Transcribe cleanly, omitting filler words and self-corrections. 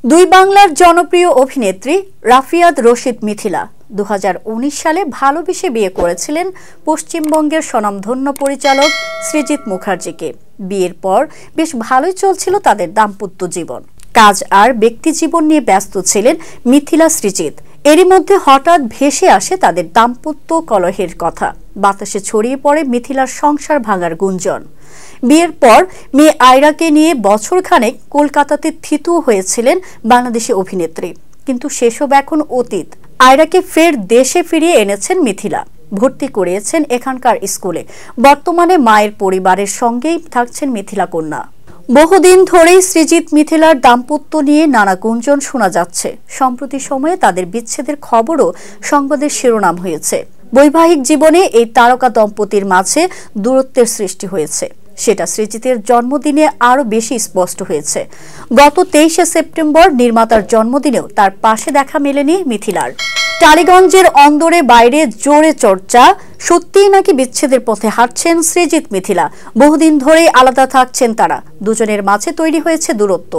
দুই বাংলার জনপ্রিয় অভিনেত্রী রাফিয়াত রশিদ মিথিলা 2019 সালে ভালোবেসে বিয়ে করেছিলেন পশ্চিমবঙ্গের স্বনামধন্য পরিচালক সৃজিত মুখার্জিকে। বিয়ের পর বেশ ভালোই চলছিল তাদের দাম্পত্য জীবন। কাজ আর ব্যক্তি জীবন নিয়ে ব্যস্ত ছিলেন মিথিলা সৃজিত। এরই মধ্যে হঠাৎ ভেসে আসে তাদের দাম্পত্য কলহের কথা। বাতাসে ছড়িয়ে পড়ে মিথিলার সংসার ভাঙার গুঞ্জন। বিয়ের পর মেয়ে আয়রাকে নিয়ে বছরখানেক কলকাতাতে থিতু হয়েছিলেন বাংলাদেশি অভিনেত্রী, কিন্তু সেসব এখন অতীত। আয়রাকে ফের দেশে ফিরিয়ে এনেছেন মিথিলা, ভর্তি করিয়েছেন এখানকার স্কুলে। বর্তমানে মায়ের পরিবারের সঙ্গেই থাকছেন মিথিলা কন্যা। বহুদিন ধরেই সৃজিত মিথিলার দাম্পত্য নিয়ে নানা গুঞ্জন শোনা যাচ্ছে। সম্প্রতি সময়ে তাদের বিচ্ছেদের খবরও সংবাদের শিরোনাম হয়েছে। বৈবাহিক জীবনে এই তারকা দম্পতির মাঝে দূরত্বের সৃষ্টি হয়েছে, সেটা সৃজিতের জন্মদিনে আরো বেশি স্পষ্ট হয়েছে। গত 23শে সেপ্টেম্বর নির্মাতার জন্মদিনেও তার পাশে দেখা মেলেনি মিথিলার। টালিগঞ্জের অন্দরে বাইরে জোরে চর্চা, সত্যিই নাকি বিচ্ছেদের পথে হাঁটছেন সৃজিত মিথিলা। বহুদিন ধরেই আলাদা থাকছেন তারা, দুজনের মাঝে তৈরি হয়েছে দূরত্ব।